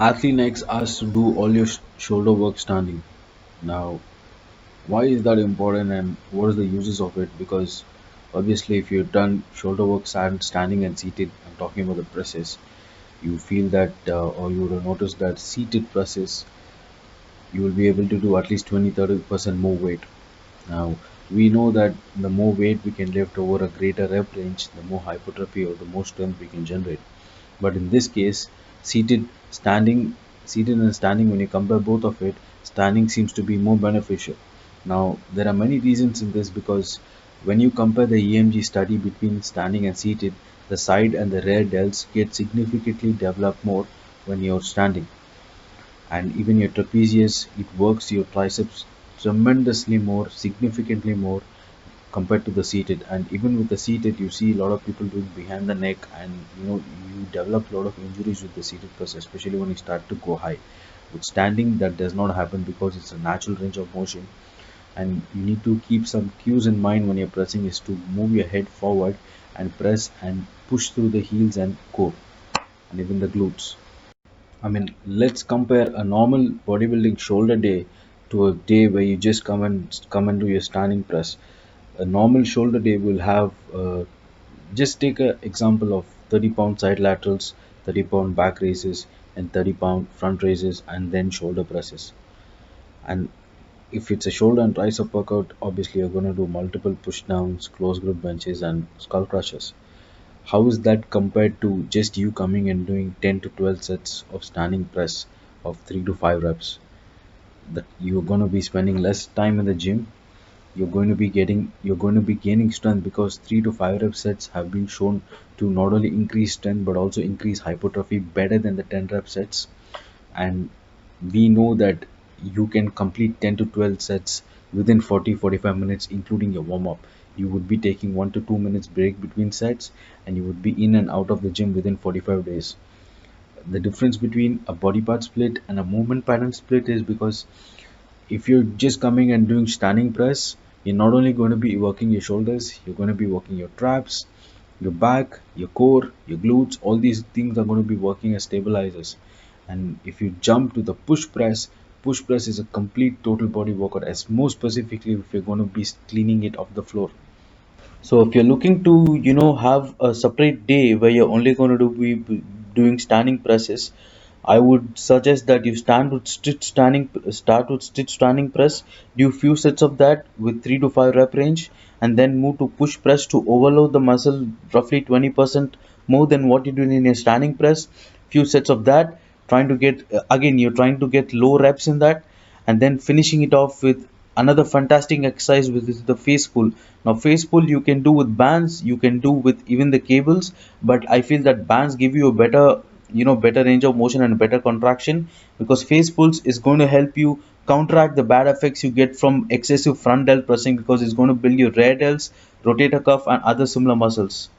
Athlean-X asks to do all your shoulder work standing. Now, why is that important and what are the uses of it? Because obviously, if you've done shoulder work standing and seated, I'm talking about the presses, you feel that, or you would have noticed that seated presses, you will be able to do at least 20-30% more weight. Now, we know that the more weight we can lift over a greater rep range, the more hypertrophy or the more strength we can generate. But in this case, seated, standing, seated and standing, when you compare both of it, standing seems to be more beneficial. Now, there are many reasons in this because when you compare the EMG study between standing and seated, the side and the rear delts get significantly developed more when you're standing, and even your trapezius, it works your triceps tremendously more, significantly more compared to the seated. And even with the seated, you see a lot of people doing behind the neck, and you develop a lot of injuries with the seated press, especially when you start to go high. With standing, that does not happen because it's a natural range of motion, and you need to keep some cues in mind when you're pressing is to move your head forward and press and push through the heels and core and even the glutes. I mean, let's compare a normal bodybuilding shoulder day to a day where you just come and do your standing press. A normal shoulder day will have, just take an example of 30-pound side laterals, 30-pound back raises, and 30-pound front raises, and then shoulder presses. And if it's a shoulder and tricep workout, obviously you're going to do multiple push downs, close grip benches, and skull crushes. How is that compared to just you coming and doing 10 to 12 sets of standing press of 3 to 5 reps? That you're going to be spending less time in the gym. You're going to be gaining strength because 3 to 5 rep sets have been shown to not only increase strength but also increase hypertrophy better than the 10 rep sets. And we know that you can complete 10 to 12 sets within 40-45 minutes, including your warm up. You would be taking 1 to 2 minutes break between sets, and you would be in and out of the gym within 45 days. The difference between a body part split and a movement pattern split is because if you're just coming and doing standing press, you're not only going to be working your shoulders, you're going to be working your traps, your back, your core, your glutes. All these things are going to be working as stabilizers. And if you jump to the push press is a complete total body workout, as more specifically if you're going to be cleaning it off the floor. So if you're looking to, have a separate day where you're only going to be doing standing presses, I would suggest that you start with stitch standing press, do few sets of that with 3 to 5 rep range, and then move to push press to overload the muscle roughly 20% more than what you do in your standing press. Few sets of that, trying to get again you're trying to get low reps in that, and then finishing it off with another fantastic exercise, which is the face pull. Now face pull you can do with bands, you can do with even the cables, but I feel that bands give you a better range of motion and better contraction, because face pulls is going to help you counteract the bad effects you get from excessive front delt pressing, because it's going to build your rear delts, rotator cuff, and other similar muscles.